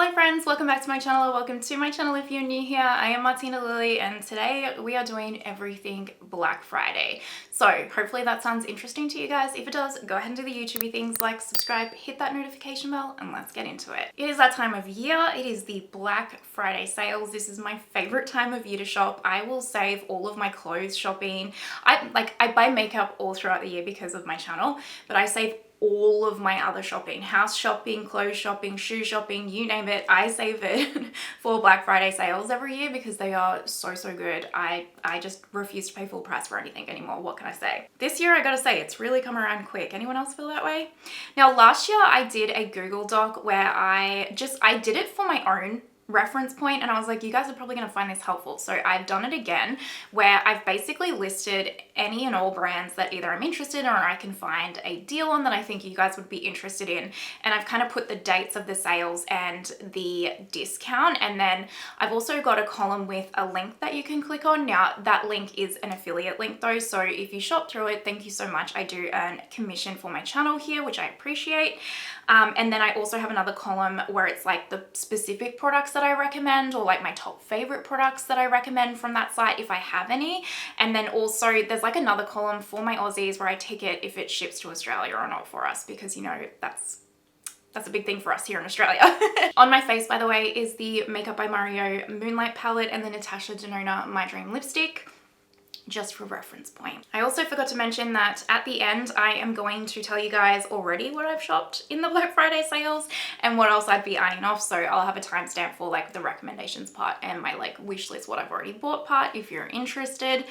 Hello friends, welcome back to my channel, or welcome to my channel if you're new here. I am Martina Lily and today we are doing everything Black Friday. So hopefully that sounds interesting to you guys. If it does, go ahead and do the YouTubey things like subscribe, hit that notification bell, and let's get into it. It is that time of year. It is the Black Friday sales. This is my favorite time of year to shop. I will save all of my clothes shopping. I buy makeup all throughout the year because of my channel, but I save all of my other shopping, house shopping, clothes shopping, shoe shopping, you name it, I save it for Black Friday sales every year because they are so good. I just refuse to pay full price for anything anymore. What can I say? This year, I gotta say, it's really come around quick. Anyone else feel that way? Now, last year I did a Google Doc where I did it for my own reference point, and I was like, you guys are probably going to find this helpful. So I've done it again where I've basically listed any and all brands that either I'm interested in or I can find a deal on that I think you guys would be interested in, and I've kind of put the dates of the sales and the discount, and then I've also got a column with a link that you can click on. Now that link is an affiliate link though, so if you shop through it, thank you so much. I do earn commission for my channel here, which I appreciate. And then I also have another column where it's like the specific products that I recommend, or like my top favorite products that I recommend from that site if I have any. And then also there's like another column for my Aussies where I tick it if it ships to Australia or not for us, because you know that's a big thing for us here in Australia. On my face, by the way, is the Makeup by Mario Moonlight palette and the Natasha Denona My Dream lipstick, just for reference point. I also forgot to mention that at the end, I am going to tell you guys already what I've shopped in the Black Friday sales and what else I'd be eyeing off. So I'll have a timestamp for like the recommendations part and my like wish list, what I've already bought part, if you're interested.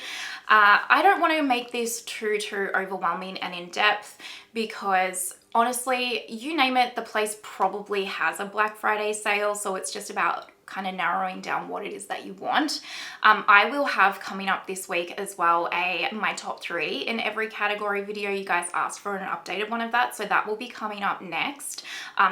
I don't want to make this too overwhelming and in depth because honestly, you name it, the place probably has a Black Friday sale. So it's just about kind of narrowing down what it is that you want. I will have coming up this week as well my top 3 in every category video. You guys asked for an updated one of that, so that will be coming up next.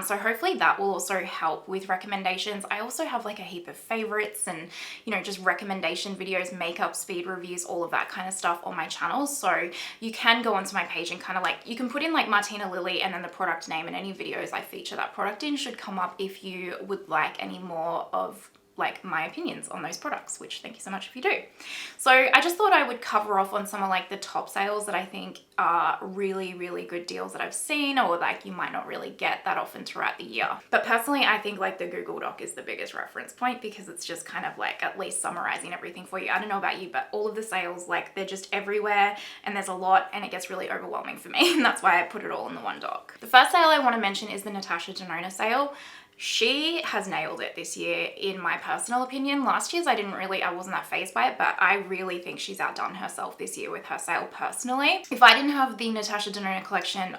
So hopefully that will also help with recommendations. I also have like a heap of favorites and, you know, just recommendation videos, makeup speed reviews, all of that kind of stuff on my channel. So you can go onto my page and kind of like, you can put in like Martina Lily and then the product name, and any videos I feature that product in should come up if you would like any more of like my opinions on those products, which thank you so much if you do. So I just thought I would cover off on some of like the top sales that I think are really good deals that I've seen, or like you might not really get that often throughout the year. But personally, I think like the Google Doc is the biggest reference point because it's just kind of like at least summarizing everything for you. I don't know about you, but all of the sales, like they're just everywhere and there's a lot and it gets really overwhelming for me. And that's why I put it all in the one doc. The first sale I want to mention is the Natasha Denona sale. She has nailed it this year, in my personal opinion. Last year's I wasn't that fazed by it, but I really think she's outdone herself this year with her sale personally. If I didn't have the Natasha Denona collection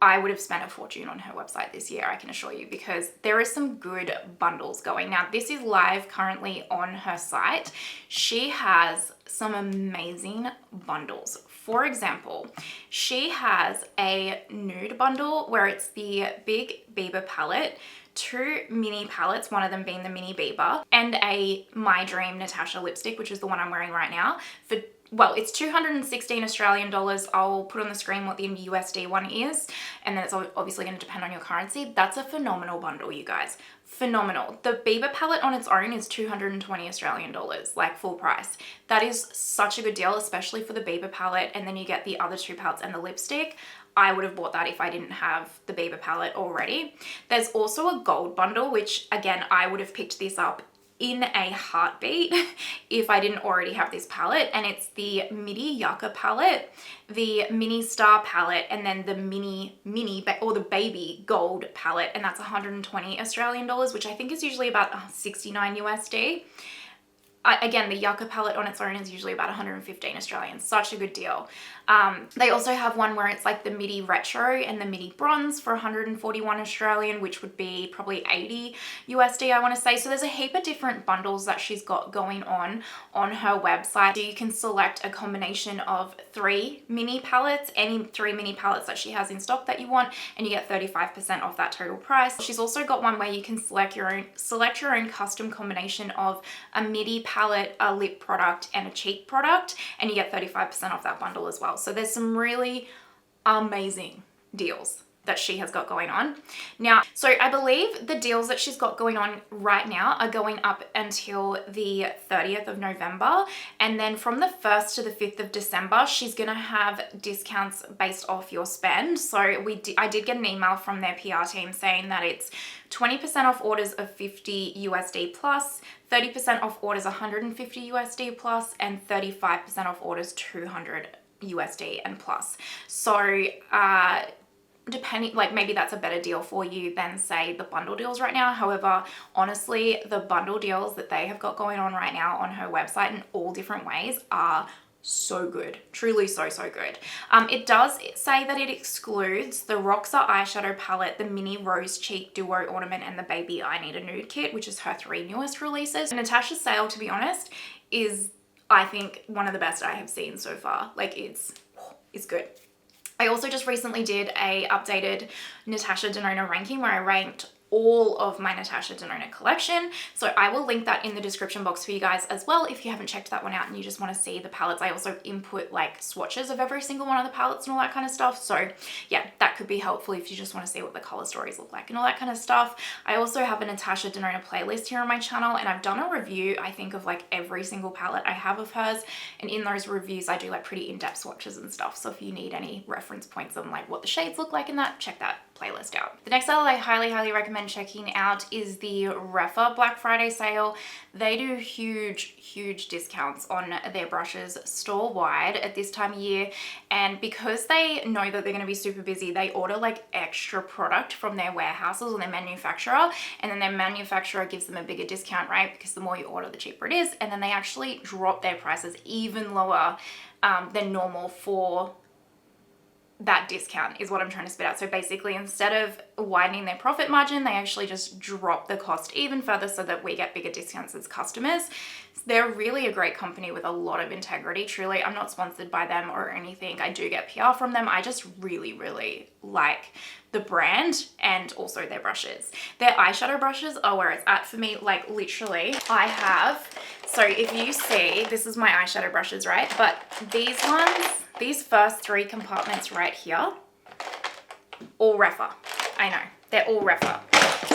I would have spent a fortune on her website this year, I can assure you, because there is some good bundles going. Now, this is live currently on her site. She has some amazing bundles. For example, she has a nude bundle where it's the Big Bieber palette, 2 mini palettes, one of them being the mini Bieber, and a My Dream Natasha lipstick, which is the one I'm wearing right now, for, well, it's 216 Australian dollars. I'll put on the screen what the USD one is, and then it's obviously going to depend on your currency. That's a phenomenal bundle, you guys. Phenomenal. The Bieber palette on its own is 220 Australian dollars, like full price. That is such a good deal, especially for the Bieber palette, and then you get the other 2 palettes and the lipstick. I would have bought that if I didn't have the Bieber palette already. There's also a gold bundle, which again, I would have picked this up in a heartbeat if I didn't already have this palette, and it's the Midi Yucca palette, the Mini Star palette, and then the mini or the baby gold palette, and that's 120 Australian dollars, which I think is usually about 69 USD. Again, the Yucca palette on its own is usually about 115 Australian. Such a good deal. They also have one where it's like the Midi Retro and the Midi Bronze for 141 Australian, which would be probably 80 USD, I want to say. So there's a heap of different bundles that she's got going on her website. So you can select a combination of 3 mini palettes, any 3 mini palettes that she has in stock that you want, and you get 35% off that total price. She's also got one where you can select your own custom combination of a midi palette, a lip product, and a cheek product, and you get 35% off that bundle as well. So there's some really amazing deals that she has got going on. Now, so I believe the deals that she's got going on right now are going up until the 30th of November. And then from the 1st to the 5th of December, she's going to have discounts based off your spend. So I did get an email from their PR team saying that it's 20% off orders of 50 USD plus, 30% off orders 150 USD plus, and 35% off orders 200 USD and plus. So, depending, like maybe that's a better deal for you than say the bundle deals right now. However, honestly, the bundle deals that they have got going on right now on her website in all different ways are so good, truly so good. It does say that it excludes the Roxa eyeshadow palette, the mini rose cheek duo ornament, and the baby I need a nude kit, which is her 3 newest releases. Natasha's sale, to be honest, is I think one of the best I have seen so far. Like it's good. I also just recently did a updated Natasha Denona ranking where I ranked all of my Natasha Denona collection. So I will link that in the description box for you guys as well if you haven't checked that one out and you just want to see the palettes. I also input like swatches of every single one of the palettes and all that kind of stuff. So yeah, that could be helpful if you just want to see what the color stories look like and all that kind of stuff. I also have a Natasha Denona playlist here on my channel, and I've done a review, I think, of like every single palette I have of hers. And in those reviews, I do like pretty in-depth swatches and stuff. So if you need any reference points on like what the shades look like in that, check that playlist out. The next sale I highly recommend checking out is the Rephr Black Friday sale. They do huge discounts on their brushes store wide at this time of year, and because they know that they're going to be super busy, they order like extra product from their warehouses or their manufacturer, and then their manufacturer gives them a bigger discount, right? Because the more you order, the cheaper it is, and then they actually drop their prices even lower than normal for that discount is what I'm trying to spit out. So basically, instead of widening their profit margin, they actually just drop the cost even further so that we get bigger discounts as customers. They're really a great company with a lot of integrity. Truly, I'm not sponsored by them or anything. I do get PR from them. I just really like the brand and also their brushes. Their eyeshadow brushes are where it's at for me. Like literally, I have, so if you see, this is my eyeshadow brushes, right? But these ones, these first 3 compartments right here, all Rephr. I know, they're all Rephr.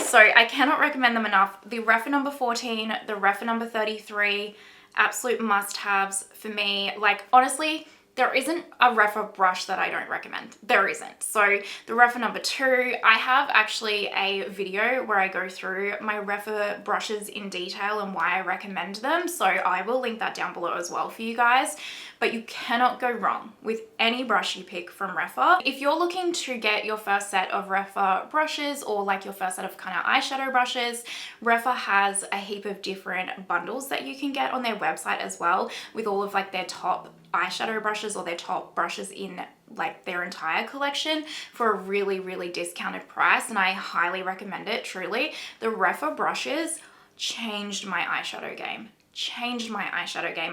So I cannot recommend them enough. The Rephr number 14, the Rephr number 33, absolute must-haves for me. Like honestly, there isn't a Rephr brush that I don't recommend. There isn't. So the Rephr number 2, I have actually a video where I go through my Rephr brushes in detail and why I recommend them. So I will link that down below as well for you guys. But you cannot go wrong with any brush you pick from Rephr. If you're looking to get your first set of Rephr brushes or like your first set of kind of eyeshadow brushes, Rephr has a heap of different bundles that you can get on their website as well with all of like their top eyeshadow brushes or their top brushes in like their entire collection for a really discounted price, and I highly recommend it. Truly, the Rephr brushes changed my eyeshadow game.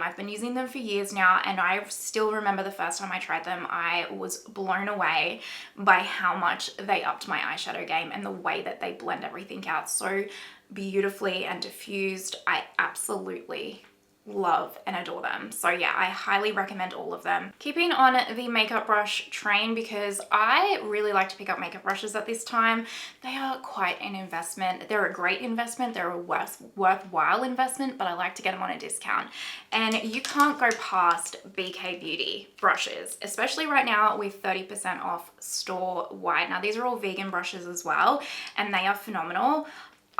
I've been using them for years now, and I still remember the first time I tried them, I was blown away by how much they upped my eyeshadow game and the way that they blend everything out so beautifully and diffused. I absolutely love and adore them. So yeah, I highly recommend all of them. Keeping on the makeup brush train, because I really like to pick up makeup brushes at this time. They are quite an investment. They're a great investment. They're a worthwhile investment, but I like to get them on a discount. And you can't go past BK Beauty brushes, especially right now with 30% off store wide. Now these are all vegan brushes as well, and they are phenomenal.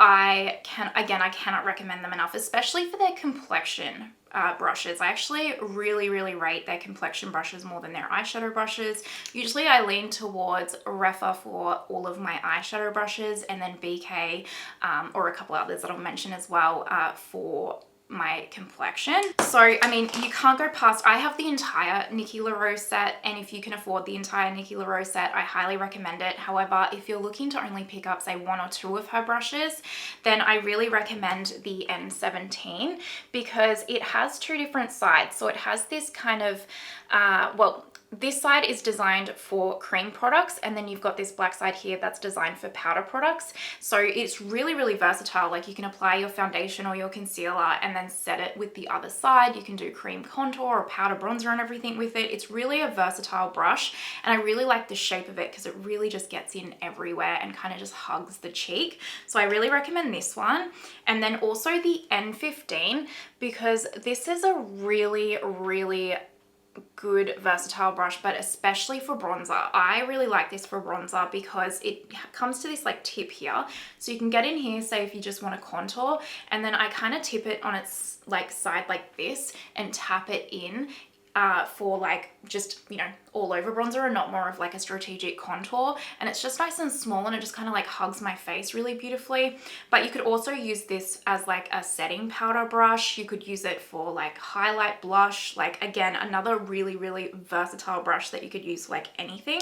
I cannot recommend them enough, especially for their complexion brushes. I actually really rate their complexion brushes more than their eyeshadow brushes. Usually I lean towards Rephr for all of my eyeshadow brushes, and then BK or a couple others that I'll mention as well for my complexion. So I mean, you can't go past, I have the entire Nikki LaRose set, and if you can afford the entire Nikki LaRose set, I highly recommend it. However, if you're looking to only pick up say 1 or 2 of her brushes, then I really recommend the N17 because it has 2 different sides. So it has this kind of well, this side is designed for cream products, and then you've got this black side here that's designed for powder products. So it's really, really versatile. Like you can apply your foundation or your concealer and then set it with the other side. You can do cream contour or powder bronzer and everything with it. It's really a versatile brush, and I really like the shape of it because it really just gets in everywhere and kind of just hugs the cheek. So I really recommend this one. And then also the N15, because this is a really, really good versatile brush, but especially for bronzer. I really like this for bronzer because it comes to this like tip here, so you can get in here, say if you just want to contour, and then I kind of tip it on its like side like this and tap it in for like just, you know, all over bronzer and not more of like a strategic contour. And it's just nice and small, and it just kind of like hugs my face really beautifully. But you could also use this as like a setting powder brush. You could use it for like highlight, blush, like again, another really, really versatile brush that you could use for like anything.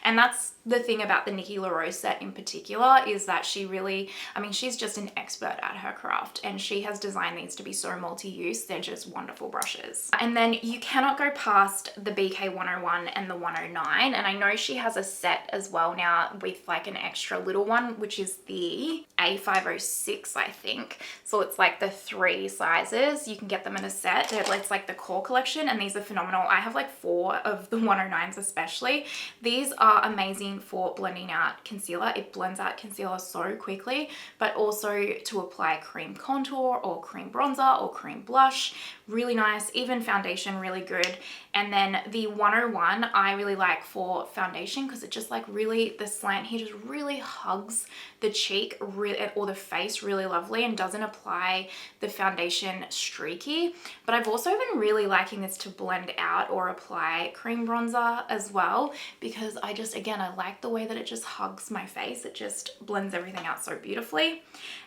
And that's the thing about the Nikki LaRose set in particular, is that she really, I mean, she's just an expert at her craft, and she has designed these to be so multi-use. They're just wonderful brushes. And then you cannot go past the BK 101 and the 109, and I know she has a set as well now with like an extra little one, which is the A506, I think. So it's like the 3 sizes. You can get them in a set. It's like the core collection, and these are phenomenal. I have like 4 of the 109s especially. These are amazing for blending out concealer. It blends out concealer so quickly, but also to apply cream contour or cream bronzer or cream blush. Really nice. Even foundation, really good. And then the 101 I really like for foundation because it just like really, the slant here just really hugs the cheek really, or the face really lovely, and doesn't apply the foundation streaky. But I've also been really liking this to blend out or apply cream bronzer as well, because I just, again, I like the way that it just hugs my face. It just blends everything out so beautifully.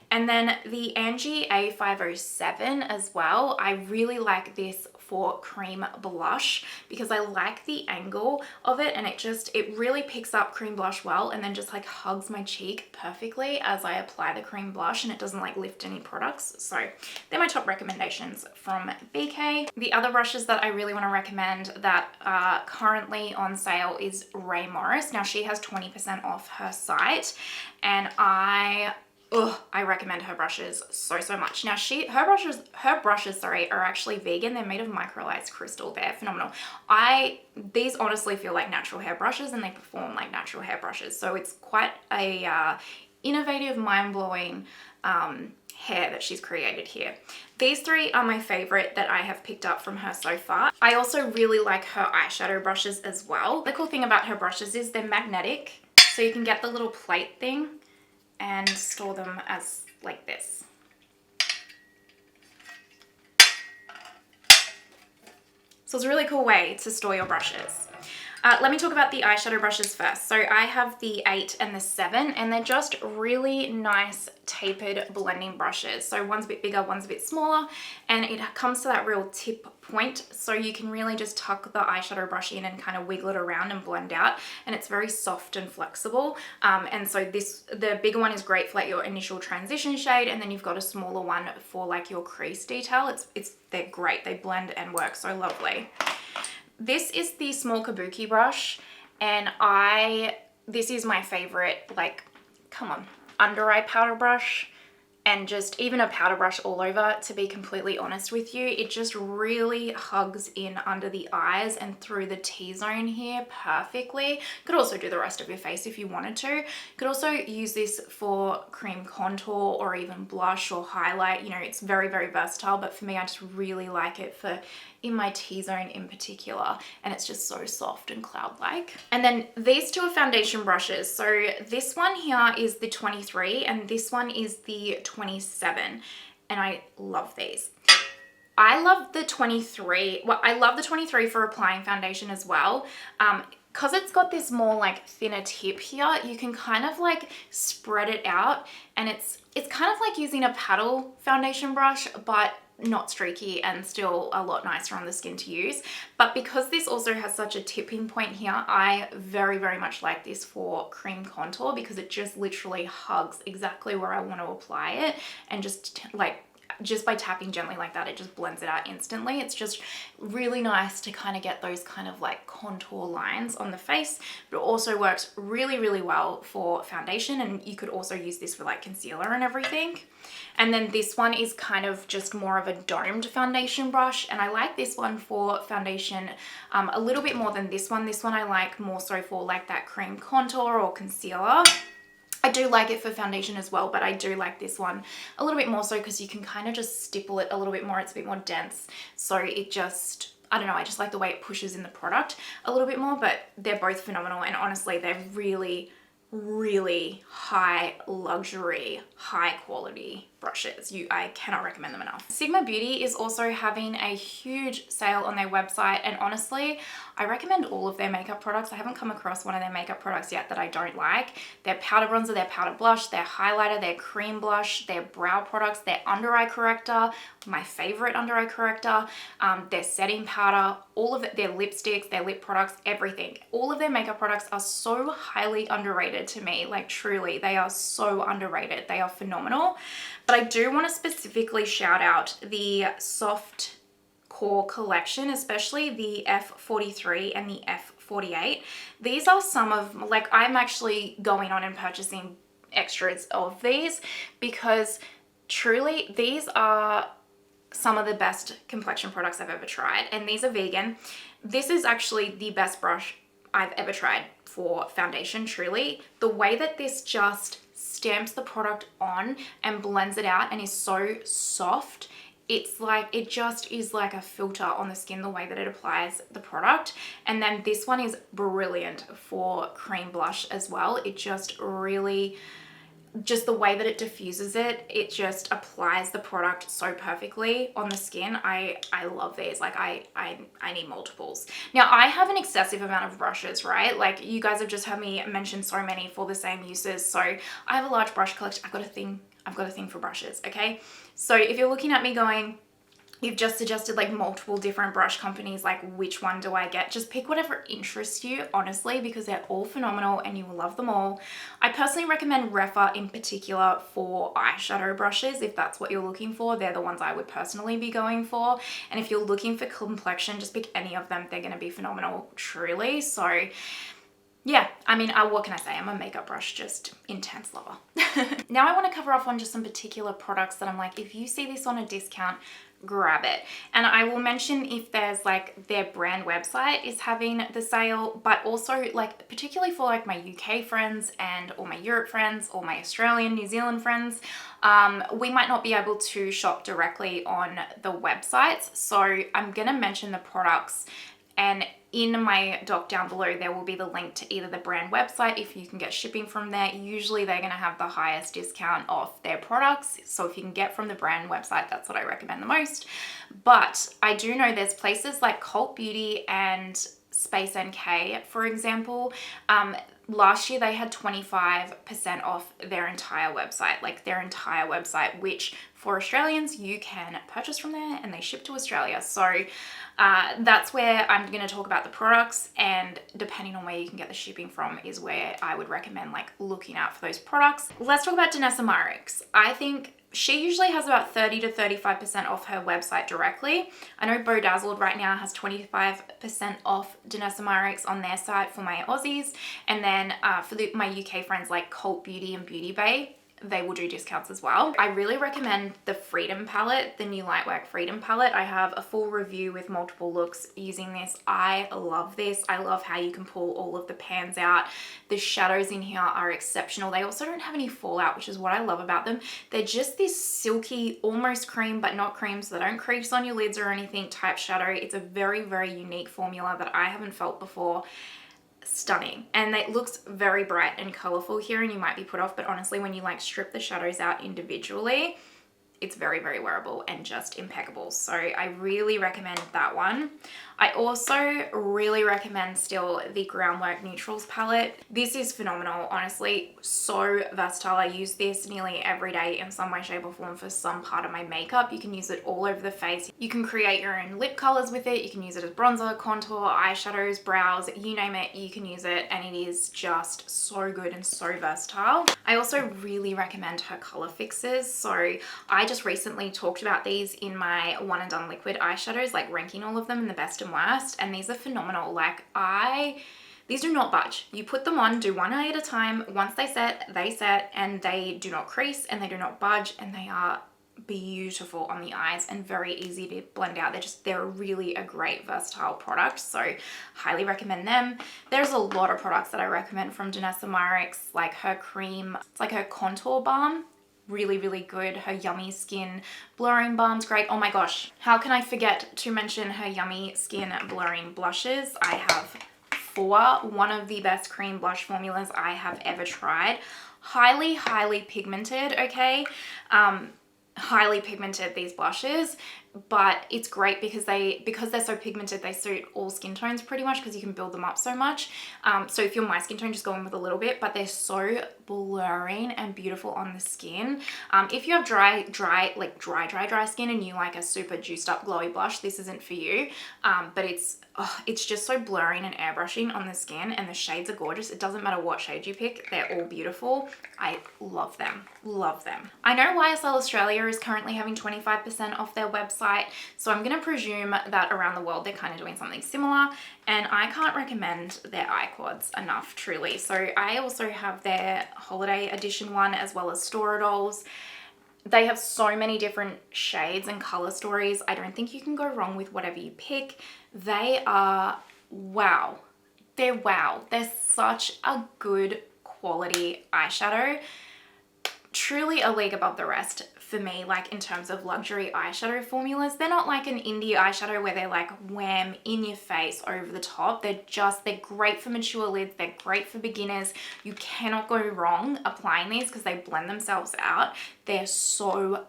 And then the Angie A507 as well. I really like this for cream blush because I like the angle of it, and it really picks up cream blush well, and then just like hugs my cheek perfectly as I apply the cream blush, and it doesn't like lift any products. So they're my top recommendations from BK. The other brushes that I really want to recommend that are currently on sale is Rae Morris. Now she has 20% off her site, and I recommend her brushes so much. Now her brushes are actually vegan. They're made of microlysed crystal. They're phenomenal. These honestly feel like natural hair brushes, and they perform like natural hair brushes. So it's quite a innovative, mind-blowing hair that she's created here. These 3 are my favorite that I have picked up from her so far. I also really like her eyeshadow brushes as well. The cool thing about her brushes is they're magnetic, so you can get the little plate thing and store them as like this. So it's a really cool way to store your brushes. Let me talk about the eyeshadow brushes first. So I have the 8 and the 7, and they're just really nice tapered blending brushes. So one's a bit bigger, one's a bit smaller, and it comes to that real tip point, so you can really just tuck the eyeshadow brush in and kind of wiggle it around and blend out, and it's very soft and flexible. And so the bigger one is great for like your initial transition shade, and then you've got a smaller one for like your crease detail. They're great. They blend and work so lovely. This is the small kabuki brush, and this is my favorite, like, come on, under eye powder brush, and just even a powder brush all over, to be completely honest with you. It just really hugs in under the eyes and through the T-zone here perfectly. Could also do the rest of your face if you wanted to. Could also use this for cream contour or even blush or highlight. You know, it's very, very versatile, but for me, I just really like it for in my T-zone in particular, and it's just so soft and cloud-like. And then these 2 are foundation brushes. So this one here is the 23, and this one is the 27, and I love these. I love the 23. Well, I love the 23 for applying foundation as well. Because it's got this more like thinner tip here, you can kind of like spread it out, and it's kind of like using a paddle foundation brush, but not streaky and still a lot nicer on the skin to use. But because this also has such a tipping point here, I very, very much like this for cream contour, because it just literally hugs exactly where I want to apply it, and just like just by tapping gently like that, it just blends it out instantly. It's just really nice to kind of get those kind of like contour lines on the face, but it also works really, really well for foundation, and you could also use this for like concealer and everything. And then this one is kind of just more of a domed foundation brush, and I like this one for foundation a little bit more than this one. This one I like more so for like that cream contour or concealer. I do like it for foundation as well, but I do like this one a little bit more so because you can kind of just stipple it a little bit more. It's a bit more dense, so it just, I don't know, I just like the way it pushes in the product a little bit more. But they're both phenomenal, and honestly they're really, really high luxury, high quality brushes. I cannot recommend them enough. Sigma Beauty is also having a huge sale on their website, and honestly I recommend all of their makeup products. I haven't come across one of their makeup products yet that I don't like. Their powder bronzer, their powder blush, their highlighter, their cream blush, their brow products, their under eye corrector, my favorite under eye corrector, their setting powder, all of it, their lipsticks, their lip products, everything. All of their makeup products are so highly underrated to me. Like truly, they are so underrated. They are phenomenal. But I do want to specifically shout out the soft core collection, especially the F43 and the F48. These are some of, like, I'm actually going on and purchasing extras of these because truly these are some of the best complexion products I've ever tried, and these are vegan. This is actually the best brush I've ever tried for foundation, truly. The way that this just stamps the product on and blends it out and is so soft, it's like, it just is like a filter on the skin, the way that it applies the product. And then this one is brilliant for cream blush as well. It just really, just the way that it diffuses it, it just applies the product so perfectly on the skin. I love these. Like I need multiples. Now I have an excessive amount of brushes, right? Like you guys have just heard me mention so many for the same uses. So I have a large brush collection. I've got a thing for brushes, okay? So if you're looking at me going, you've just suggested like multiple different brush companies, like which one do I get? Just pick whatever interests you, honestly, because they're all phenomenal and you will love them all. I personally recommend Rephr in particular for eyeshadow brushes. If that's what you're looking for, they're the ones I would personally be going for. And if you're looking for complexion, just pick any of them. They're going to be phenomenal, truly. So yeah, I mean, what can I say? I'm a makeup brush, just intense lover. Now I want to cover off on just some particular products that I'm like, if you see this on a discount, grab it. And I will mention if there's like their brand website is having the sale, but also like particularly for like my UK friends and or my Europe friends or my Australian, New Zealand friends, we might not be able to shop directly on the websites. So I'm gonna mention the products, and in my doc down below, there will be the link to either the brand website if you can get shipping from there. Usually they're going to have the highest discount off their products. So if you can get from the brand website, that's what I recommend the most. But I do know there's places like Cult Beauty and Space NK, for example. Last year they had 25% off their entire website, which for Australians, you can purchase from there and they ship to Australia. So that's where I'm going to talk about the products, and depending on where you can get the shipping from is where I would recommend like looking out for those products. Let's talk about Danessa Myricks. I think she usually has about 30 to 35% off her website directly. I know Bedazzled right now has 25% off Danessa Myricks on their site for my Aussies. And then for my UK friends like Cult Beauty and Beauty Bay, they will do discounts as well. I really recommend the Freedom palette, the new Lightwork Freedom palette. I have a full review with multiple looks using this. I love this. I love how you can pull all of the pans out. The shadows in here are exceptional. They also don't have any fallout, which is what I love about them. They're just this silky, almost cream, but not cream, so they don't crease on your lids or anything type shadow. It's a very, very unique formula that I haven't felt before. Stunning, and it looks very bright and colorful here, and you might be put off, but honestly when you like strip the shadows out individually, it's very, very wearable and just impeccable. So I really recommend that one. I also really recommend still the Groundwork Neutrals palette. This is phenomenal, honestly, so versatile. I use this nearly every day in some way, shape or form for some part of my makeup. You can use it all over the face. You can create your own lip colors with it. You can use it as bronzer, contour, eyeshadows, brows, you name it, you can use it, and it is just so good and so versatile. I also really recommend her color fixes. So I just recently talked about these in my one and done liquid eyeshadows, like ranking all of them in the best and worst, and these are phenomenal. Like these do not budge. You put them on, do one eye at a time. Once they set, and they do not crease and they do not budge, and they are beautiful on the eyes and very easy to blend out. They're really a great versatile product, so highly recommend them. There's a lot of products that I recommend from Danessa Myricks, like her cream, it's like her contour balm, really, really good. Her Yummy Skin blurring balm's great. Oh my gosh, how can I forget to mention her Yummy Skin blurring blushes? I have 4, one of the best cream blush formulas I have ever tried. Highly pigmented, okay? Highly pigmented, these blushes, but it's great because they're so pigmented, they suit all skin tones pretty much, because you can build them up so much. So if you're my skin tone, just go in with a little bit, but they're so blurring and beautiful on the skin. If you have dry skin and you like a super juiced up glowy blush, this isn't for you. But it's just so blurring and airbrushing on the skin, and the shades are gorgeous. It doesn't matter what shade you pick, they're all beautiful. I love them. I know YSL Australia is currently having 25% off their website, so I'm going to presume that around the world they're kind of doing something similar, and I can't recommend their eye quads enough, truly. So I also have their holiday edition one, as well as Storadolls. They have so many different shades and color stories. I don't think you can go wrong with whatever you pick. They are wow. They're wow. They're such a good quality eyeshadow. Truly a league above the rest for me, like in terms of luxury eyeshadow formulas. They're not like an indie eyeshadow where they're like wham, in your face, over the top. They're great for mature lids. They're great for beginners. You cannot go wrong applying these because they blend themselves out. They're so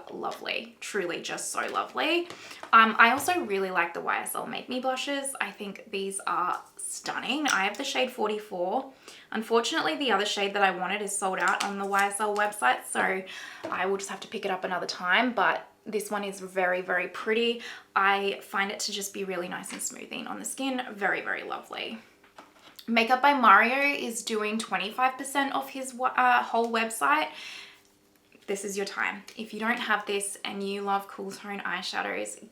lovely. Truly just so lovely. I also really like the YSL Make Me blushes. I think these are stunning. I have the shade 44. Unfortunately, the other shade that I wanted is sold out on the YSL website, so I will just have to pick it up another time, but this one is very pretty. I find it to just be really nice and smoothing on the skin. Very lovely. Makeup by Mario is doing 25% off his whole website. This is your time. If you don't have this and you love cool tone eyeshadows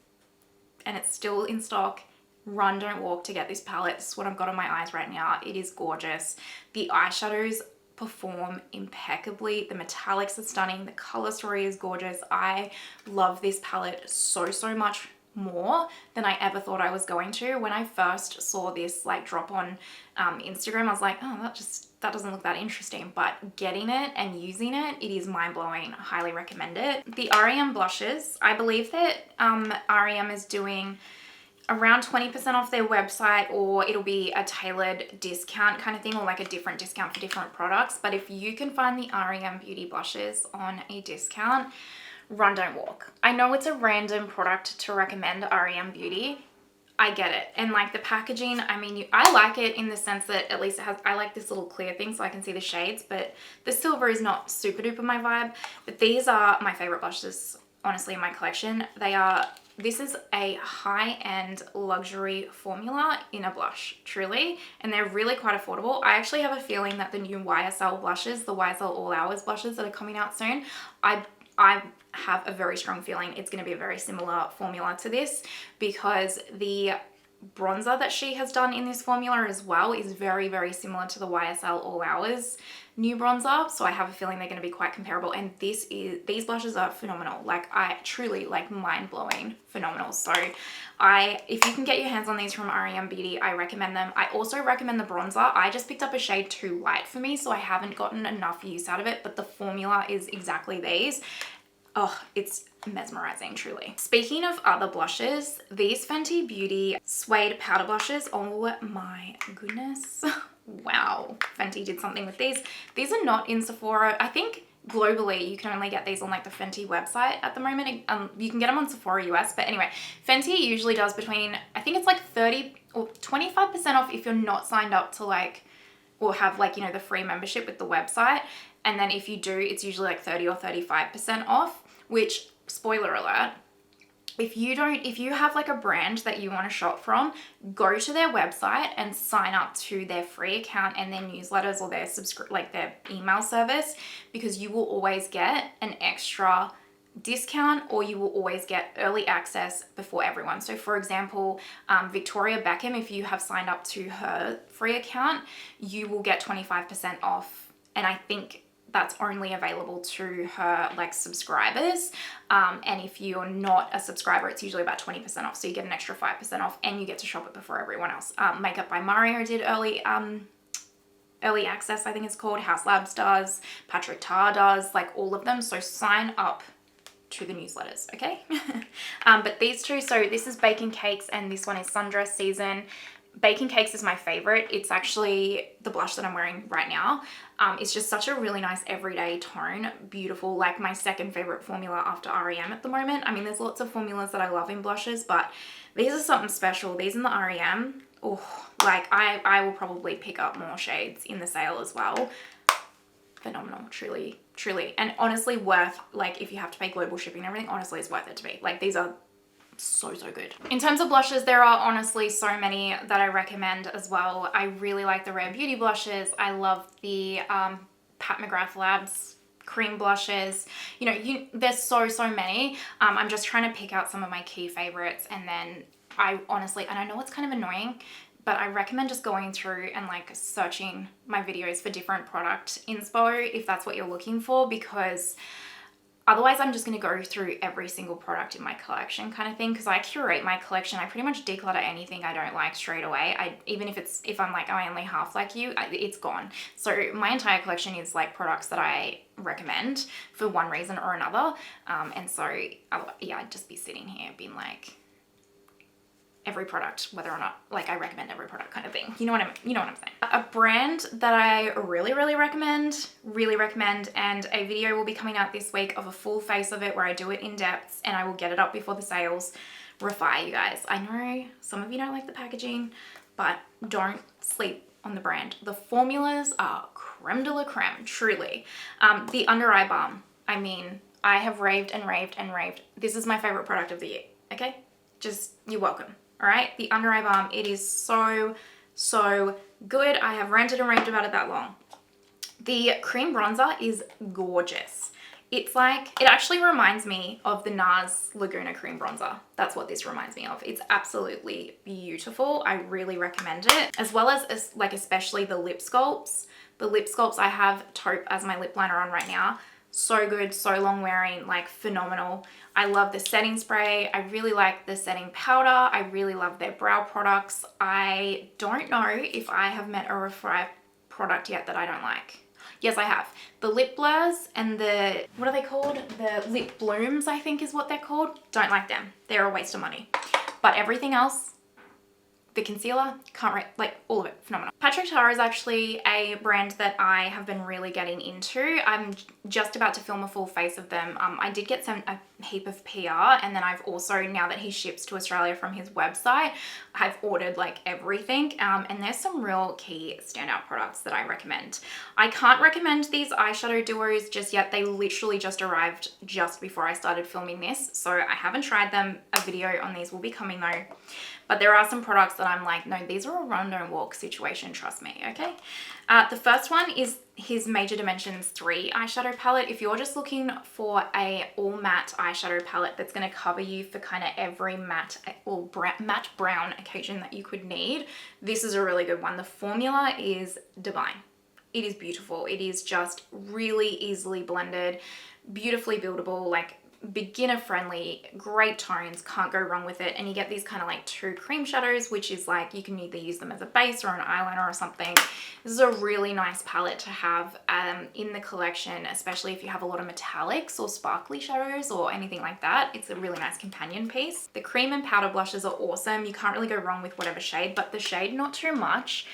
and it's still in stock, run, don't walk to get this palette. This is what I've got on my eyes right now. It is gorgeous. The eyeshadows perform impeccably. The metallics are stunning. The color story is gorgeous. I love this palette so much more than I ever thought I was going to. When I first saw this like drop on Instagram, I was like, oh, that doesn't look that interesting, but getting it and using it, it is mind-blowing. I highly recommend it. The REM blushes, I believe that REM is doing around 20% off their website, or it'll be a tailored discount kind of thing, or like a different discount for different products. But if you can find the REM Beauty blushes on a discount, run, don't walk. I know it's a random product to recommend, REM Beauty. I get it. And like the packaging, I mean, I like it in the sense that at least it has, I like this little clear thing so I can see the shades, but the silver is not super duper my vibe. But these are my favorite blushes, honestly, in my collection. This is a high-end luxury formula in a blush, truly, and they're really quite affordable. I actually have a feeling that the new YSL blushes, the YSL All Hours blushes that are coming out soon, I have a very strong feeling it's going to be a very similar formula to this, because the bronzer that she has done in this formula as well is very similar to the YSL All Hours new bronzer, so I have a feeling they're going to be quite comparable. And these blushes are phenomenal. Like, I truly, like, mind-blowing phenomenal. So if you can get your hands on these from REM Beauty, I recommend them. I also recommend the bronzer. I just picked up a shade too light for me, so I haven't gotten enough use out of it, but the formula is exactly these. Oh, it's mesmerizing, truly. Speaking of other blushes, these Fenty Beauty Suede Powder Blushes, oh my goodness. Wow, Fenty did something with these. These are not in Sephora. I think globally you can only get these on like the Fenty website at the moment. You can get them on Sephora US, but anyway, Fenty usually does between, I think it's like 30 or 25% off if you're not signed up to like, or have like, you know, the free membership with the website. And then if you do, it's usually like 30 or 35% off, which, spoiler alert, if you have like a brand that you want to shop from, go to their website and sign up to their free account and their newsletters or their email service, because you will always get an extra discount, or you will always get early access before everyone. So for example, Victoria Beckham, if you have signed up to her free account, you will get 25% off. And I think that's only available to her like subscribers. And if you're not a subscriber, it's usually about 20% off. So you get an extra 5% off and you get to shop it before everyone else. Makeup by Mario did early access, I think it's called. House Labs does, Patrick Tar does, like all of them. So sign up to the newsletters, okay? But these two, so this is Bacon Cakes and this one is Sundress Season. Bacon Cakes is my favorite. It's actually the blush that I'm wearing right now. It's just such a really nice everyday tone. Beautiful, like my second favorite formula after REM at the moment. I mean, there's lots of formulas that I love in blushes, but these are something special. These in the REM, oh, like I will probably pick up more shades in the sale as well. Phenomenal, truly, truly. And honestly worth, like if you have to pay global shipping and everything, honestly it's worth it to me. Like these are so good. In terms of blushes, there are honestly so many that I recommend as well. I really like the Rare Beauty blushes. I love the Pat McGrath Labs cream blushes. You know, there's so many. I'm just trying to pick out some of my key favorites, and then I honestly, and I know it's kind of annoying, but I recommend just going through and like searching my videos for different product inspo if that's what you're looking for, because otherwise I'm just going to go through every single product in my collection kind of thing, because I curate my collection. I pretty much declutter anything I don't like straight away. Even if I'm like, oh, I only half like you, it's gone. So my entire collection is like products that I recommend for one reason or another. And so yeah, I'd just be sitting here being like, every product, whether or not like I recommend every product kind of thing. You know what I'm saying? A brand that I really recommend, and a video will be coming out this week of a full face of it where I do it in depth and I will get it up before the sales. Refy, you guys. I know some of you don't like the packaging, but don't sleep on the brand. The formulas are creme de la creme, truly. The under eye balm. I mean, I have raved and raved and raved. This is my favorite product of the year, okay? Just, you're welcome. All right, the under eye balm, it is so good. I have ranted and raved about it that long. The cream bronzer is gorgeous. It's like, it actually reminds me of the NARS Laguna cream bronzer. That's what this reminds me of. It's absolutely beautiful. I really recommend it. As well as like especially the lip sculpts. The lip sculpts, I have Taupe as my lip liner on right now. So good, so long wearing, like phenomenal. I love the setting spray. I really like the setting powder. I really love their brow products. I don't know if I have met a Rephr product yet that I don't like. Yes, I have. The lip blurs and the, what are they called? The lip blooms, I think is what they're called. Don't like them. They're a waste of money. But everything else, the concealer, can't rate, like all of it, phenomenal. Patrick Tar is actually a brand that I have been really getting into. I'm just about to film a full face of them. I did get a heap of PR, and then I've also, now that he ships to Australia from his website, I've ordered like everything. And there's some real key standout products that I recommend. I can't recommend these eyeshadow duos just yet. They literally just arrived just before I started filming this, so I haven't tried them. A video on these will be coming though. But there are some products that I'm like, no, these are a run, don't walk situation, trust me, okay? The first one is his Major Dimensions 3 eyeshadow palette. If you're just looking for a all matte eyeshadow palette that's gonna cover you for kind of every matte or matte brown occasion that you could need, this is a really good one. The formula is divine. It is beautiful. It is just really easily blended, beautifully buildable, like beginner friendly, great tones, can't go wrong with it. And you get these kind of like two cream shadows, which is like you can either use them as a base or an eyeliner or something. This is a really nice palette to have in the collection, especially if you have a lot of metallics or sparkly shadows or anything like that. It's a really nice companion piece. The cream and powder blushes are awesome. You can't really go wrong with whatever shade, but the shade Not Too Much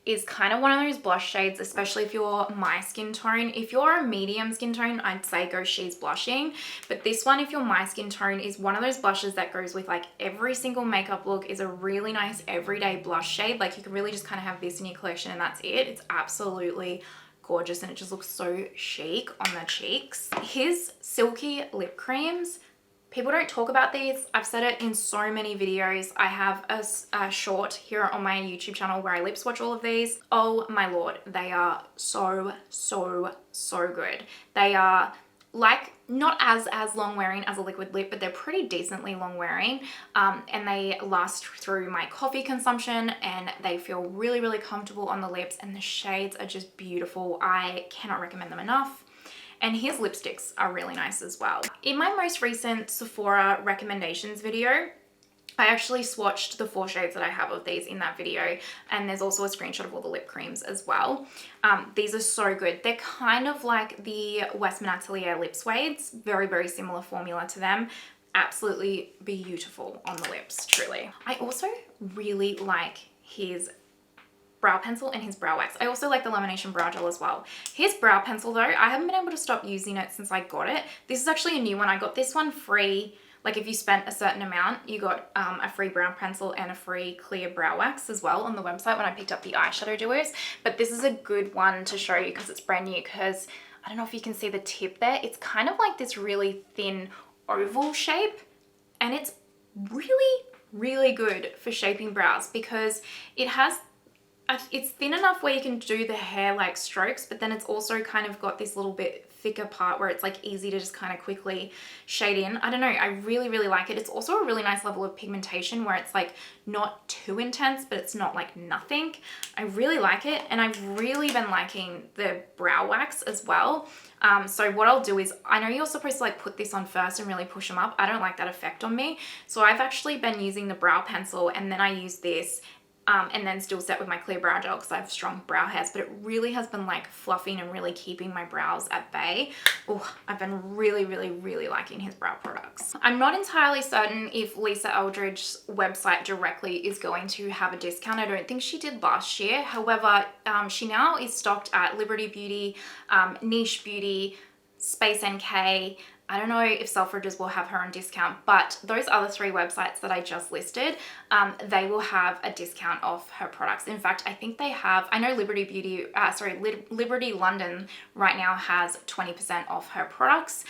is kind of one of those blush shades, especially if you're my skin tone. If you're a medium skin tone, I'd say go She's Blushing. But this one, if you're my skin tone, is one of those blushes that goes with like every single makeup look, is a really nice everyday blush shade. Like you can really just kind of have this in your collection and that's it. It's absolutely gorgeous and it just looks so chic on the cheeks. His silky lip creams, people don't talk about these. I've said it in so many videos. I have a short here on my YouTube channel where I lip swatch all of these. Oh my Lord, they are so good. They are like not as long wearing as a liquid lip, but they're pretty decently long wearing, and they last through my coffee consumption, and they feel really, really comfortable on the lips, and the shades are just beautiful. I cannot recommend them enough. And his lipsticks are really nice as well. In my most recent Sephora recommendations video, I actually swatched the 4 shades that I have of these in that video, and there's also a screenshot of all the lip creams as well. These are so good. They're kind of like the Westman Atelier lip suedes, very, very similar formula to them. Absolutely beautiful on the lips, truly. I also really like his brow pencil and his brow wax. I also like the lamination brow gel as well. His brow pencil though, I haven't been able to stop using it since I got it. This is actually a new one. I got this one free. Like if you spent a certain amount, you got a free brow pencil and a free clear brow wax as well on the website when I picked up the eyeshadow doers. But this is a good one to show you because it's brand new, because I don't know if you can see the tip there. It's kind of like this really thin oval shape, and it's really, really good for shaping brows because it's thin enough where you can do the hair like strokes, but then it's also kind of got this little bit thicker part where it's like easy to just kind of quickly shade in. I don't know, I really, really like it. It's also a really nice level of pigmentation where it's like not too intense, but it's not like nothing. I really like it, and I've really been liking the brow wax as well. So what I'll do is, I know you're supposed to like put this on first and really push them up. I don't like that effect on me. So I've actually been using the brow pencil, and then I use this and then still set with my clear brow gel because I have strong brow hairs, but it really has been like fluffing and really keeping my brows at bay. Oh, I've been really, really, really liking his brow products. I'm not entirely certain if Lisa Eldridge's website directly is going to have a discount. I don't think she did last year. However, she now is stocked at Liberty Beauty, Niche Beauty, Space NK. I don't know if Selfridges will have her on discount, but those other 3 websites that I just listed, they will have a discount off her products. In fact, I think they have, I know Liberty London right now has 20% off her products.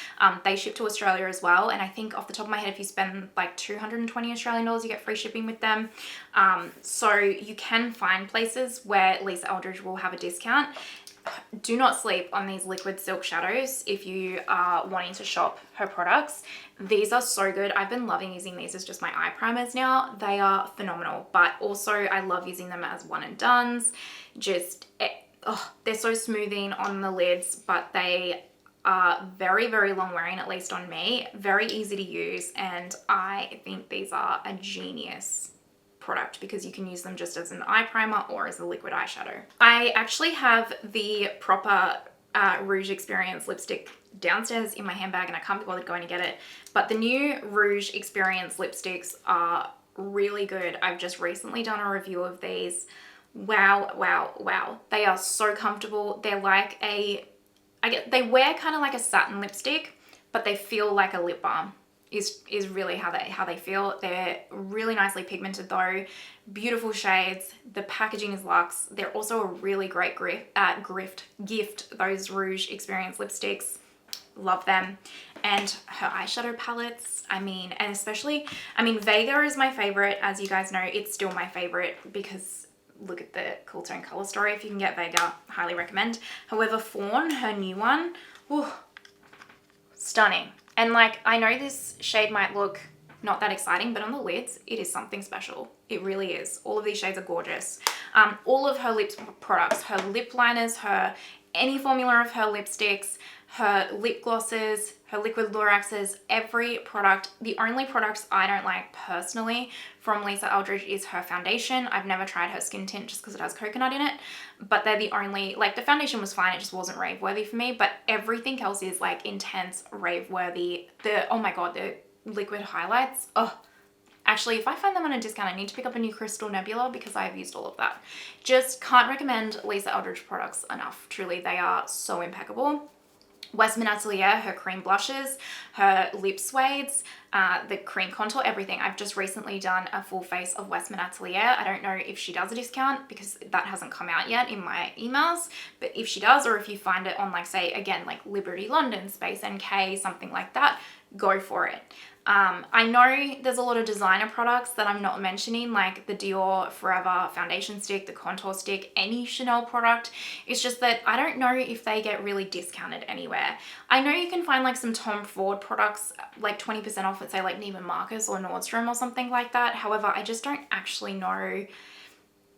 They ship to Australia as well, and I think off the top of my head, if you spend like 220 Australian dollars, you get free shipping with them. So you can find places where Lisa Eldridge will have a discount. Do not sleep on these liquid silk shadows if you are wanting to shop her products. These are so good. I've been loving using these as just my eye primers now. They are phenomenal, but also I love using them as one and dones. They're so smoothing on the lids, but they are very, very long wearing, at least on me. Very easy to use, and I think these are a genius product because you can use them just as an eye primer or as a liquid eyeshadow. I actually have the proper Rouge Experience lipstick downstairs in my handbag, and I can't be bothered going to get it, but the new Rouge Experience lipsticks are really good. I've just recently done a review of these. Wow, wow, wow. They are so comfortable. They're like they wear kind of like a satin lipstick, but they feel like a lip balm. Is really how they feel. They're really nicely pigmented though, beautiful shades. The packaging is luxe. They're also a really great gift, those Rouge Experience lipsticks. Love them. And her eyeshadow palettes, and especially, Vega is my favorite. As you guys know, it's still my favorite because look at the Cool Tone color story. If you can get Vega, highly recommend. However, Fawn, her new one, stunning. And like, I know this shade might look not that exciting, but on the lids, it is something special. It really is. All of these shades are gorgeous. All of her lip products, her lip liners, any formula of her lipsticks, her lip glosses, her liquid Loraxes, every product. The only products I don't like personally from Lisa Eldridge is her foundation. I've never tried her skin tint just because it has coconut in it, but they're the only, like the foundation was fine, it just wasn't rave worthy for me, but everything else is like intense rave worthy. Oh my god, the liquid highlights, actually, if I find them on a discount, I need to pick up a new Crystal Nebula because I've used all of that. Just can't recommend Lisa Eldridge products enough. Truly, they are so impeccable. Westman Atelier, her cream blushes, her lip suedes, the cream contour, everything. I've just recently done a full face of Westman Atelier. I don't know if she does a discount because that hasn't come out yet in my emails, but if she does, or if you find it on like, say, again, like Liberty London, Space NK, something like that, go for it. I know there's a lot of designer products that I'm not mentioning, like the Dior Forever foundation stick, the contour stick, any Chanel product. It's just that I don't know if they get really discounted anywhere. I know you can find like some Tom Ford products like 20% off at say like Neiman Marcus or Nordstrom or something like that. However, I just don't actually know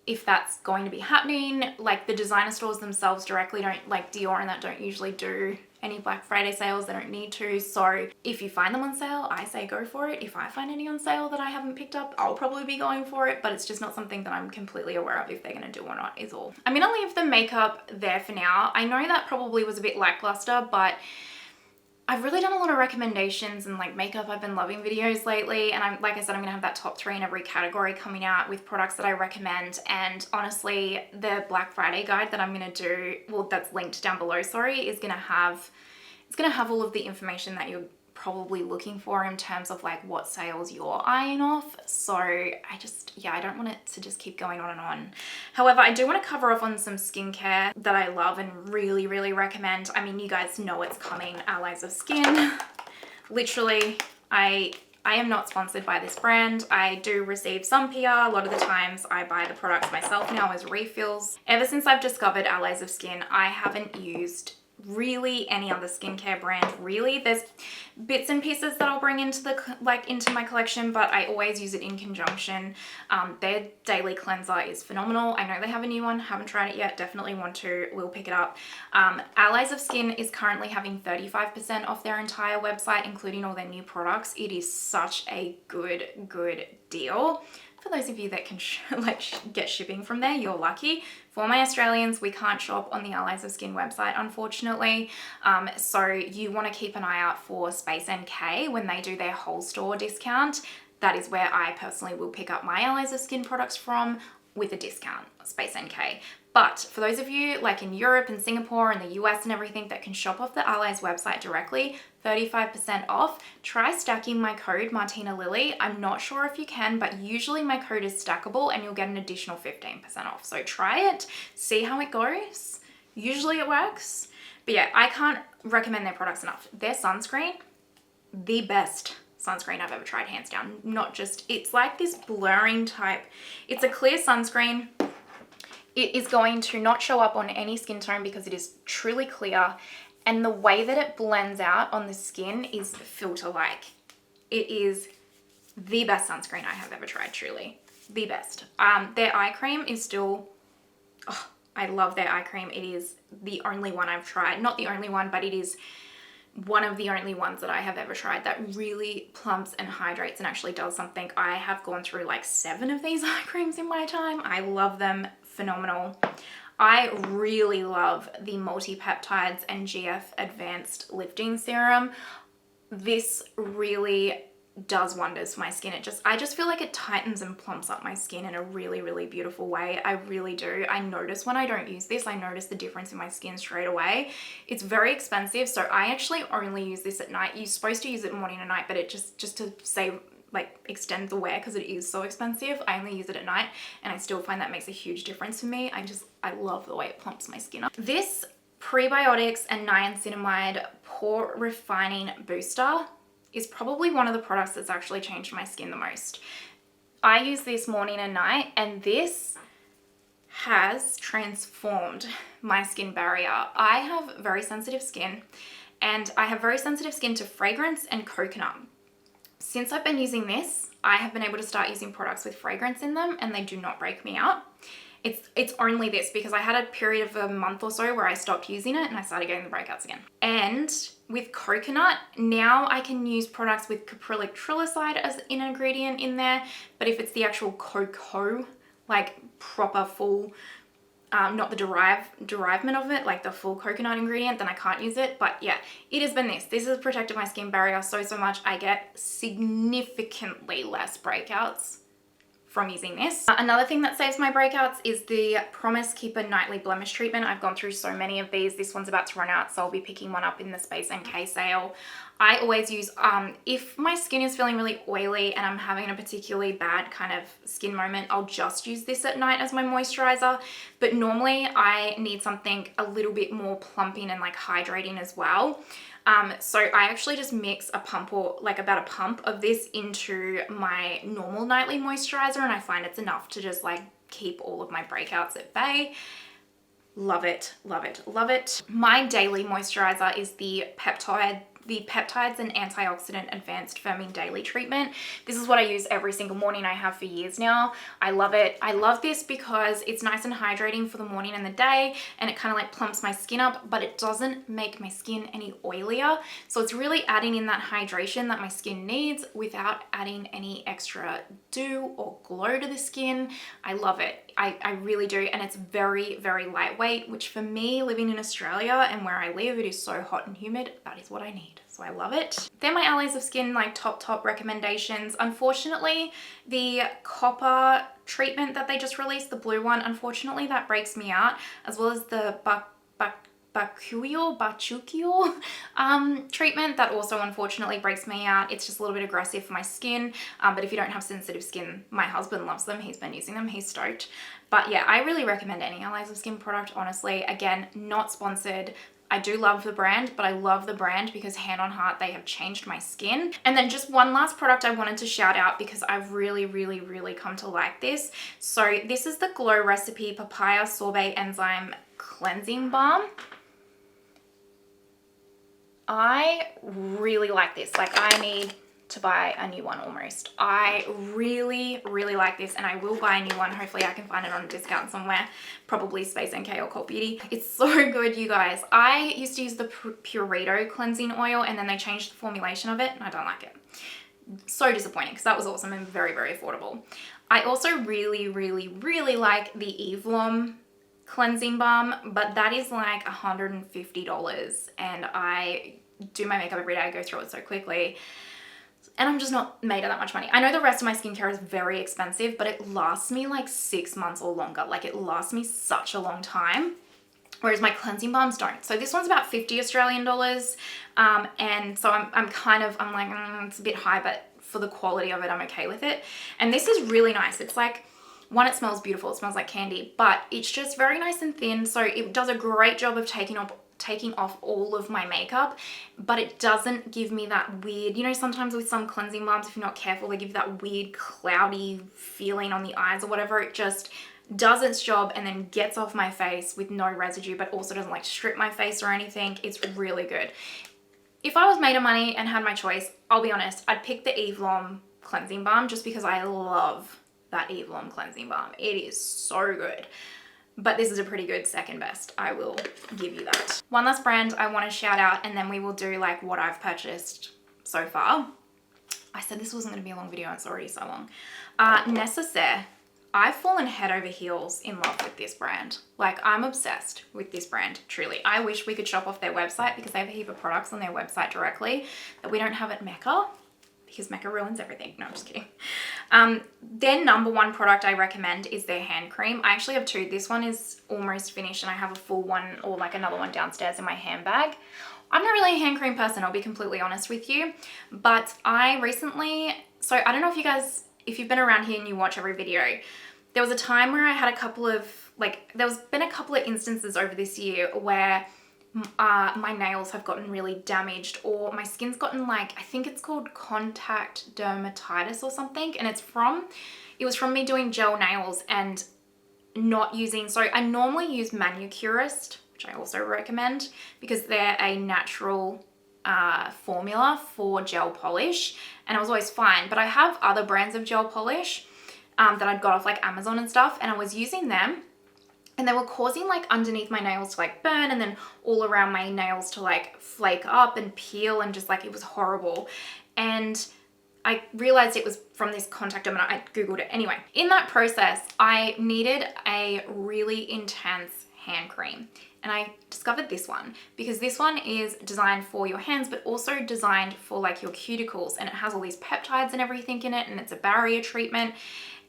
if that's going to be happening. Like the designer stores themselves directly don't, like Dior and that, don't usually do any Black Friday sales. They don't need to. So if you find them on sale, I say go for it. If I find any on sale that I haven't picked up, I'll probably be going for it, but it's just not something that I'm completely aware of if they're going to do or not is all. I'm going to leave the makeup there for now. I know that probably was a bit lackluster, but I've really done a lot of recommendations and like makeup I've been loving videos lately, and like I said, I'm gonna have that top 3 in every category coming out with products that I recommend. And honestly, the Black Friday guide that I'm gonna do, well, that's linked down below, sorry, is gonna have, it's gonna have all of the information that you're probably looking for in terms of like what sales you're eyeing off. So I just, yeah, I don't want it to just keep going on and on. However, I do want to cover off on some skincare that I love and really, really recommend. I mean, you guys know it's coming, Allies of Skin. Literally, I am not sponsored by this brand. I do receive some PR. A lot of the times I buy the products myself now as refills. Ever since I've discovered Allies of Skin, I haven't used really any other skincare brand. Really, there's bits and pieces that I'll bring into the into my collection, but I always use it in conjunction. Their daily cleanser is phenomenal. I know they have a new one, haven't tried it yet, definitely want to, will pick it up. Allies of Skin is currently having 35% off their entire website, including all their new products. It is such a good deal. For those of you that can get shipping from there, you're lucky. For my Australians, we can't shop on the Allies of Skin website, unfortunately. So you want to keep an eye out for Space NK when they do their whole store discount. That is where I personally will pick up my Allies of Skin products from with a discount, Space NK. But for those of you like in Europe and Singapore and the US and everything that can shop off the Allies website directly, 35% off, try stacking my code Martina Lily. I'm not sure if you can, but usually my code is stackable and you'll get an additional 15% off. So try it, see how it goes. Usually it works. But yeah, I can't recommend their products enough. Their sunscreen, the best sunscreen I've ever tried, hands down. Not just, it's like this blurring type. It's a clear sunscreen. It is going to not show up on any skin tone because it is truly clear. And the way that it blends out on the skin is filter-like. It is the best sunscreen I have ever tried, truly. The best. Their eye cream is still, oh, I love their eye cream. It is the only one I've tried. Not the only one, but it is one of the only ones that I have ever tried that really plumps and hydrates and actually does something. I have gone through like 7 of these eye creams in my time. I love them. Phenomenal. I really love the multi-peptides and GF advanced lifting serum. This really does wonders for my skin. I just feel like it tightens and plumps up my skin in a really beautiful way. I really do. I notice when I don't use this, I notice the difference in my skin straight away. It's very expensive, so I actually only use this at night. You're supposed to use it morning and night, but it just to save, like, extend the wear because it is so expensive. I only use it at night and I still find that makes a huge difference for me. I love the way it plumps my skin up. This prebiotics and niacinamide pore refining booster is probably one of the products that's actually changed my skin the most. I use this morning and night, and this has transformed my skin barrier. I have very sensitive skin, and I have very sensitive skin to fragrance and coconut. Since I've been using this, I have been able to start using products with fragrance in them and they do not break me out. It's only this because I had a period of a month or so where I stopped using it and I started getting the breakouts again. And with coconut, now I can use products with caprylic trilocide as an ingredient in there, but if it's the actual cocoa, like proper full, not the derivement of it, like the full coconut ingredient, then I can't use it. But yeah, it has been this. This has protected my skin barrier so much. I get significantly less breakouts from using this. Another thing that saves my breakouts is the Promise Keeper Nightly Blemish Treatment. I've gone through so many of these. This one's about to run out, so I'll be picking one up in the Space NK sale. I always use, if my skin is feeling really oily and I'm having a particularly bad kind of skin moment, I'll just use this at night as my moisturizer. But normally I need something a little bit more plumping and like hydrating as well. So I actually just mix a pump, or like about a pump of this, into my normal nightly moisturizer, and I find it's enough to just like keep all of my breakouts at bay. Love it, love it, love it. My daily moisturizer is the Peptides and Antioxidant Advanced Firming Daily Treatment. This is what I use every single morning. I have for years now. I love it. I love this because it's nice and hydrating for the morning and the day, and it kind of like plumps my skin up, but it doesn't make my skin any oilier. So it's really adding in that hydration that my skin needs without adding any extra dew or glow to the skin. I love it. I really do. And it's very, very lightweight, which for me, living in Australia and where I live, it is so hot and humid. That is what I need. So I love it. They're my Allies of Skin, like top recommendations. Unfortunately, the copper treatment that they just released, the blue one, unfortunately that breaks me out, as well as the Bakuchiol treatment that also unfortunately breaks me out. It's just a little bit aggressive for my skin, but if you don't have sensitive skin, my husband loves them. He's been using them. He's stoked. But yeah, I really recommend any Allies of Skin product, honestly. Again, not sponsored. I do love the brand, but I love the brand because hand on heart, they have changed my skin. And then just one last product I wanted to shout out because I've really come to like this. So this is the Glow Recipe Papaya Sorbet Enzyme Cleansing Balm. I really like this. Like, I need to buy a new one almost. I really like this, and I will buy a new one. Hopefully I can find it on a discount somewhere, probably Space NK or Cult Beauty. It's so good, you guys. I used to use the Purito cleansing oil, and then they changed the formulation of it, and I don't like it. So disappointing, because that was awesome and very affordable. I also really like the Evlom cleansing balm, but that is like $150, and I do my makeup every day. I go through it so quickly, and I'm just not made of that much money. I know the rest of my skincare is very expensive, but it lasts me like 6 months or longer. Like, it lasts me such a long time, whereas my cleansing balms don't. So this one's about 50 Australian dollars, and so I'm like, it's a bit high, but for the quality of it, I'm okay with it. And this is really nice. It's like, one, it smells beautiful. It smells like candy, but it's just very nice and thin. So it does a great job of taking off all of my makeup, but it doesn't give me that weird, you know, sometimes with some cleansing balms, if you're not careful, they give you that weird cloudy feeling on the eyes or whatever. It just does its job and then gets off my face with no residue, but also doesn't like strip my face or anything. It's really good. If I was made of money and had my choice, I'll be honest, I'd pick the Evlom cleansing balm just because I love that Evlom cleansing balm. It is so good. But this is a pretty good second best. I will give you that. One last brand I want to shout out, and then we will do like what I've purchased so far. I said this wasn't going to be a long video. It's already so long. Nécessaire. I've fallen head over heels in love with this brand. Like, I'm obsessed with this brand, truly. I wish we could shop off their website because they have a heap of products on their website directly that we don't have at Mecca, because Mecca ruins everything. No, I'm just kidding. Their number one product I recommend is their hand cream. I actually have two. This one is almost finished, and I have a full one, or like another one downstairs in my handbag. I'm not really a hand cream person, I'll be completely honest with you, but I recently, so I don't know if you guys, if you've been around here and you watch every video, there was a time where I had a couple of, like, there's been a couple of instances over this year where my nails have gotten really damaged, or my skin's gotten, like, I think it's called contact dermatitis or something, and it was from me doing gel nails and not using, so I normally use Manucurist, which I also recommend because they're a natural formula for gel polish, and I was always fine. But I have other brands of gel polish that I'd got off like Amazon and stuff, and I was using them, and they were causing like underneath my nails to like burn, and then all around my nails to like flake up and peel, and just like, it was horrible. And I realized it was from this contact dermatitis. I googled it. Anyway, in that process, I needed a really intense hand cream. And I discovered this one because this one is designed for your hands, but also designed for like your cuticles, and it has all these peptides and everything in it, and it's a barrier treatment.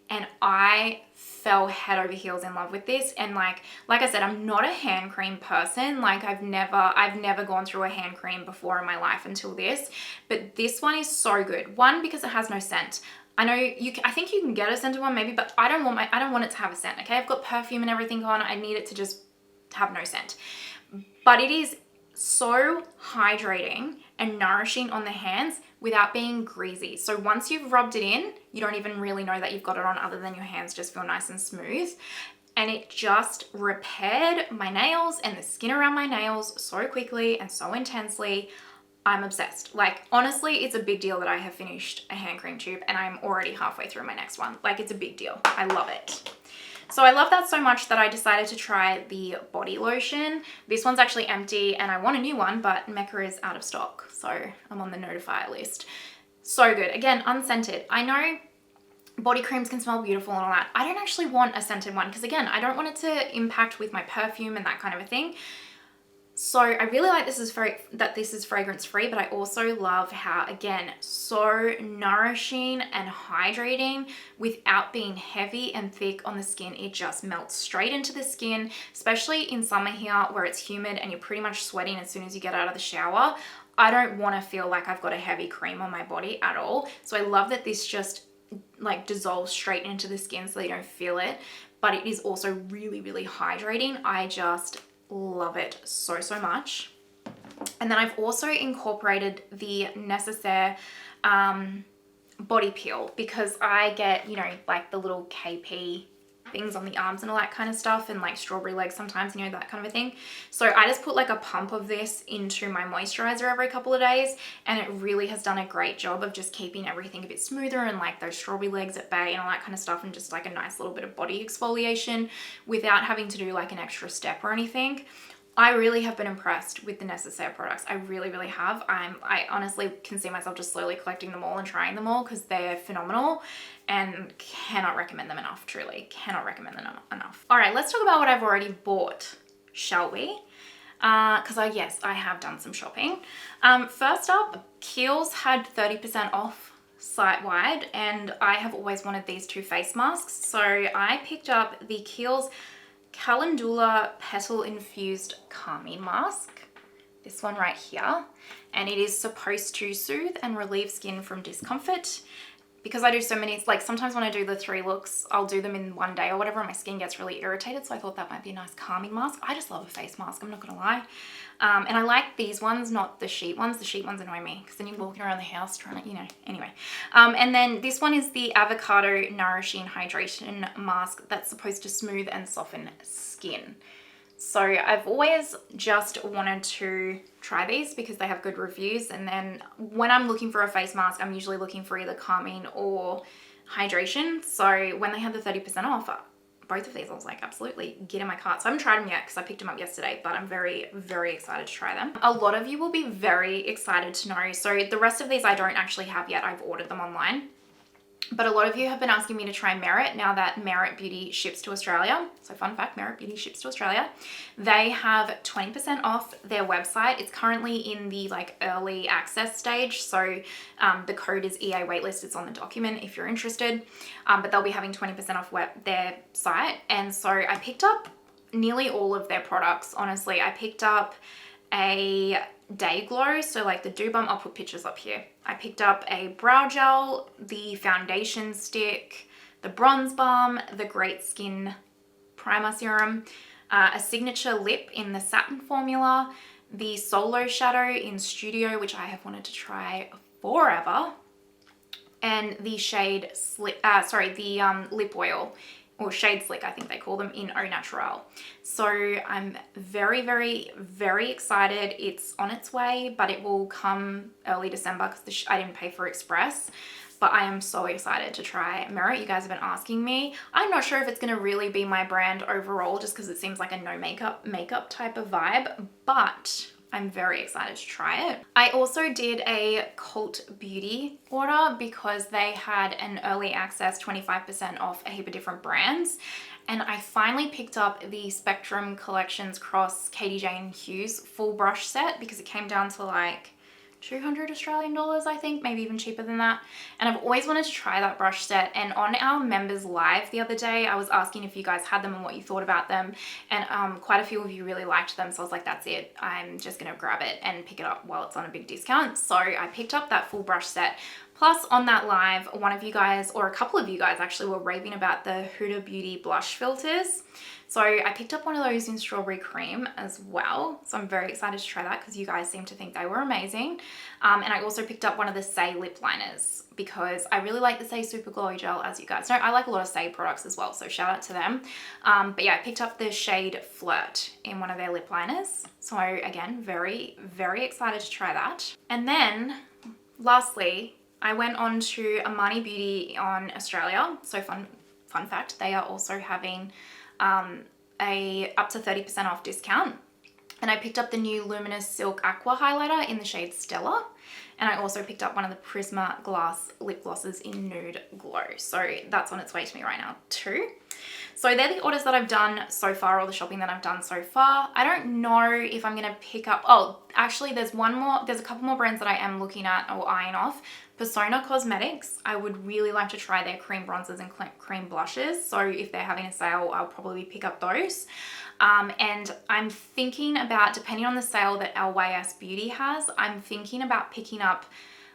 And I fell head over heels in love with this. And like I said, I'm not a hand cream person. Like, I've never gone through a hand cream before in my life until this, but this one is so good. One, because it has no scent. I know I think you can get a scented one maybe, but I don't want it to have a scent. Okay, I've got perfume and everything on. I need it to just have no scent. But it is so hydrating and nourishing on the hands without being greasy. So once you've rubbed it in, you don't even really know that you've got it on other than your hands just feel nice and smooth. And it just repaired my nails and the skin around my nails so quickly and so intensely. I'm obsessed. Like, honestly, it's a big deal that I have finished a hand cream tube and I'm already halfway through my next one. Like, it's a big deal. I love it. So I love that so much that I decided to try the body lotion. This one's actually empty and I want a new one, but Mecca is out of stock. So I'm on the notifier list. So good. Again, unscented. I know body creams can smell beautiful and all that. I don't actually want a scented one because, again, I don't want it to impact with my perfume and that kind of a thing. So I really like this is fragrance free, but I also love how, again, so nourishing and hydrating without being heavy and thick on the skin. It just melts straight into the skin, especially in summer here where it's humid and you're pretty much sweating as soon as you get out of the shower. I don't want to feel like I've got a heavy cream on my body at all. So I love that this just like dissolves straight into the skin so you don't feel it, but it is also really, really hydrating. I just love it so much. And then I've also incorporated the Nécessaire body peel because I get, you know, like the little KP things on the arms and all that kind of stuff, and like strawberry legs sometimes, you know, that kind of a thing. So I just put like a pump of this into my moisturizer every couple of days, and it really has done a great job of just keeping everything a bit smoother and like those strawberry legs at bay and all that kind of stuff, and just like a nice little bit of body exfoliation without having to do like an extra step or anything. I really have been impressed with the Nécessaire products. I really, really have. I honestly can see myself just slowly collecting them all and trying them all because they're phenomenal and cannot recommend them enough, truly. Cannot recommend them enough. All right, let's talk about what I've already bought, shall we? Because yes, I have done some shopping. First up, Kiehl's had 30% off site-wide, and I have always wanted these two face masks. So I picked up the Kiehl's Calendula Petal Infused Calming Mask, this one right here, and it is supposed to soothe and relieve skin from discomfort. Because I do so many, like sometimes when I do the 3 looks, I'll do them in one day or whatever, and my skin gets really irritated, so I thought that might be a nice calming mask. I just love a face mask, I'm not gonna lie. And I like these ones, not the sheet ones. The sheet ones annoy me because then you're walking around the house trying to, you know, anyway. And then this one is the Avocado Nourishing Hydration Mask that's supposed to smooth and soften skin. So I've always just wanted to try these because they have good reviews. And then when I'm looking for a face mask, I'm usually looking for either calming or hydration. So when they had the 30% off, both of these, I was like, absolutely, get in my cart. So I haven't tried them yet because I picked them up yesterday, but I'm very, very excited to try them. A lot of you will be very excited to know. So the rest of these I don't actually have yet. I've ordered them online. But a lot of you have been asking me to try Merit now that Merit Beauty ships to Australia. So fun fact, Merit Beauty ships to Australia. They have 20% off their website. It's currently in the like early access stage. So the code is EA waitlist. It's on the document if you're interested. But they'll be having 20% off their site. And so I picked up nearly all of their products. Honestly, I picked up a Day Glow, so like the Dew Balm, I'll put pictures up here. I picked up a brow gel, the foundation stick, the bronze balm, the Great Skin Primer Serum, a signature lip in the satin formula, the Solo Shadow in Studio, which I have wanted to try forever, and the shade lip oil, or Shade Slick, I think they call them, in Au Naturel. So I'm very, very, very excited. It's on its way, but it will come early December because I didn't pay for Express. But I am so excited to try Merit. You guys have been asking me. I'm not sure if it's going to really be my brand overall just because it seems like a no makeup type of vibe, but I'm very excited to try it. I also did a Cult Beauty order because they had an early access 25% off a heap of different brands. And I finally picked up the Spectrum Collections Cross Katie Jane Hughes full brush set because it came down to like 200 Australian dollars, I think, maybe even cheaper than that. And I've always wanted to try that brush set. And on our members live the other day, I was asking if you guys had them and what you thought about them. And quite a few of you really liked them. So I was like, that's it. I'm just going to grab it and pick it up while it's on a big discount. So I picked up that full brush set. Plus on that live, one of you guys, or a couple of you guys actually, were raving about the Huda Beauty blush filters. So I picked up one of those in strawberry cream as well. So I'm very excited to try that because you guys seem to think they were amazing. And I also picked up one of the Saie lip liners because I really like the Saie Super Glow Gel, as you guys know. I like a lot of Saie products as well, so shout out to them. But yeah, I picked up the shade Flirt in one of their lip liners. So again, very, very excited to try that. And then lastly, I went on to Amani Beauty on Australia. So fun fact, they are also having a up to 30% off discount. And I picked up the new Luminous Silk Aqua Highlighter in the shade Stella. And I also picked up one of the Prisma Glass lip glosses in Nude Glow. So that's on its way to me right now too. So they're the orders that I've done so far, or the shopping that I've done so far. I don't know if I'm gonna pick up, oh, actually there's a couple more brands that I am looking at or eyeing off. Persona Cosmetics, I would really like to try their cream bronzers and cream blushes. So if they're having a sale, I'll probably pick up those. And I'm thinking about, depending on the sale that LYS Beauty has, I'm thinking about picking up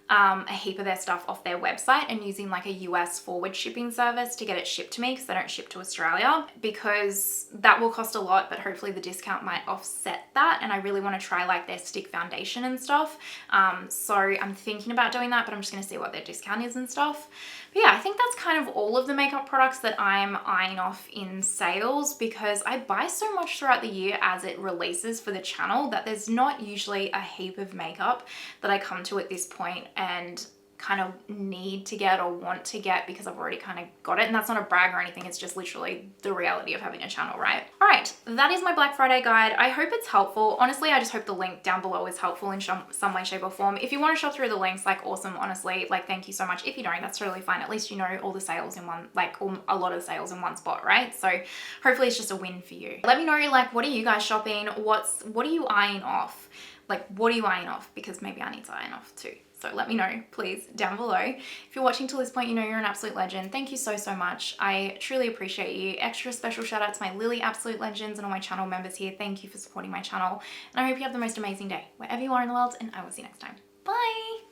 a heap of their stuff off their website and using like a US forward shipping service to get it shipped to me because they don't ship to Australia, because that will cost a lot, but hopefully the discount might offset that. And I really want to try like their stick foundation and stuff. So I'm thinking about doing that, but I'm just going to see what their discount is and stuff. But yeah, I think that's kind of all of the makeup products that I'm eyeing off in sales, because I buy so much throughout the year as it releases for the channel that there's not usually a heap of makeup that I come to at this point and kind of need to get or want to get because I've already kind of got it. And that's not a brag or anything, it's just literally the reality of having a channel, right? All right, that is my Black Friday guide. I hope it's helpful. Honestly, I just hope the link down below is helpful in some way, shape or form. If you want to shop through the links, like awesome, honestly, like thank you so much. If you don't, that's totally fine. At least you know all the sales in one, like a lot of the sales in one spot, right? So hopefully it's just a win for you. Let me know, like, what are you guys shopping? What are you eyeing off? Like, what are you eyeing off? Because maybe I need to eyeing off too. So let me know, please, down below. If you're watching till this point, you know you're an absolute legend. Thank you so, so much. I truly appreciate you. Extra special shout out to my Lily absolute legends and all my channel members here. Thank you for supporting my channel. And I hope you have the most amazing day wherever you are in the world, and I will see you next time. Bye.